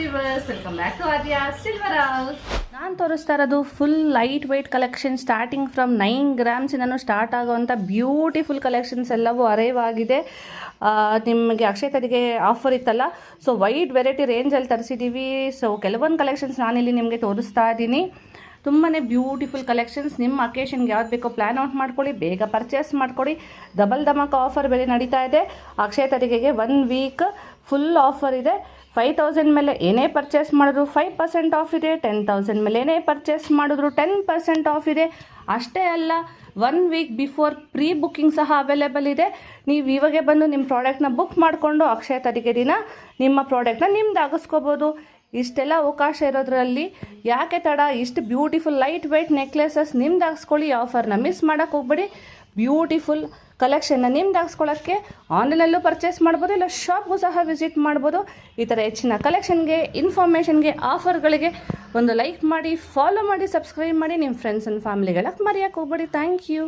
Viewers, welcome back to Aadya silver house. ನಾನು ತೋರಿಸ್ತಾ ಇರೋದು full light weight collection starting from 9 ಗ್ರಾಮ್ಸಿಂದನೂ ಸ್ಟಾರ್ಟ್ ಆಗೋವಂಥ ಬ್ಯೂಟಿಫುಲ್ ಕಲೆಕ್ಷನ್ಸ್ ಎಲ್ಲವೂ ಅರೈವ್ ಆಗಿದೆ. ನಿಮಗೆ ಅಕ್ಷಯ ತದಿಗೆ ಆಫರ್ ಇತ್ತಲ್ಲ, ಸೊ ವೈಡ್ ವೆರೈಟಿ ರೇಂಜಲ್ಲಿ ತರಿಸಿದ್ದೀವಿ. ಸೊ ಕೆಲವೊಂದು ಕಲೆಕ್ಷನ್ಸ್ ನಾನಿಲ್ಲಿ ನಿಮಗೆ ತೋರಿಸ್ತಾ ಇದ್ದೀನಿ. ತುಂಬಾ ಬ್ಯೂಟಿಫುಲ್ ಕಲೆಕ್ಷನ್ಸ್. ನಿಮ್ಮ ಅಕೇಶನ್ಗೆ ಯಾವ್ದು ಬೇಕೋ ಪ್ಲ್ಯಾನ್ ಔಟ್ ಮಾಡ್ಕೊಳ್ಳಿ, ಬೇಗ ಪರ್ಚೇಸ್ ಮಾಡ್ಕೊಳ್ಳಿ. ಡಬಲ್ ಧಮಾಕ ಆಫರ್ ಬೇರೆ ನಡೀತಾ ಇದೆ. ಅಕ್ಷಯ ತದಿಗೆಗೆ 1 ವೀಕ್ ಫುಲ್ ಆಫರ್ ಇದೆ. 5,000 ಮೇಲೆ ಏನೇ ಪರ್ಚೇಸ್ ಮಾಡಿದ್ರು 5% ಆಫ್ ಇದೆ. 10,000 ಮೇಲೆ ಏನೇ ಪರ್ಚೇಸ್ ಮಾಡಿದ್ರು 10% ಆಫ್ ಇದೆ. ಅಷ್ಟೇ ಅಲ್ಲ, 1 ವೀಕ್ ಬಿಫೋರ್ ಪ್ರೀ ಬುಕ್ಕಿಂಗ್ ಸಹ ಅವೈಲೇಬಲ್ ಇದೆ. ನೀವು ಇವಾಗೆ ಬಂದು ನಿಮ್ಮ ಪ್ರಾಡಕ್ಟ್ನ ಬುಕ್ ಮಾಡಿಕೊಂಡು ಅಕ್ಷಯ ತದಿಗೆ ದಿನ ನಿಮ್ಮ ಪ್ರಾಡಕ್ಟ್ನ ನಿಮ್ದಾಗಿಸ್ಕೋಬೋದು. ಇಷ್ಟೆಲ್ಲ ಅವಕಾಶ ಇರೋದ್ರಲ್ಲಿ ಯಾಕೆ ತಡ? ಇಷ್ಟು ಬ್ಯೂಟಿಫುಲ್ ಲೈಟ್ ವೆಯ್ಟ್ ನೆಕ್ಲೆಸಸ್ ನಿಮ್ದಾಗಿಸ್ಕೊಳ್ಳಿ. ಆಫರ್ನ ಮಿಸ್ ಮಾಡೋಕ್ಕೆ ಹೋಗ್ಬೇಡಿ. ಬ್ಯೂಟಿಫುಲ್ ಕಲೆಕ್ಷನ್ನ ನಿಮ್ದಾಗಿಸ್ಕೊಳ್ಳೋಕ್ಕೆ ಆನ್ಲೈನಲ್ಲೂ ಪರ್ಚೇಸ್ ಮಾಡ್ಬೋದು, ಇಲ್ಲ ಶಾಪ್ಗೂ ಸಹ ವಿಸಿಟ್ ಮಾಡ್ಬೋದು. ಈ ಥರ ಹೆಚ್ಚಿನ ಕಲೆಕ್ಷನ್ಗೆ, ಇನ್ಫಾರ್ಮೇಷನ್ಗೆ, ಆಫರ್ಗಳಿಗೆ ಒಂದು ಲೈಕ್ ಮಾಡಿ, ಫಾಲೋ ಮಾಡಿ, ಸಬ್ಸ್ಕ್ರೈಬ್ ಮಾಡಿ. ನಿಮ್ಮ ಫ್ರೆಂಡ್ಸ್ ಆ್ಯಂಡ್ ಫ್ಯಾಮಿಲಿಗಳಕ್ಕೆ ಮರೆಯೋಕ್ಕೆ ಹೋಗ್ಬೇಡಿ. Thank you.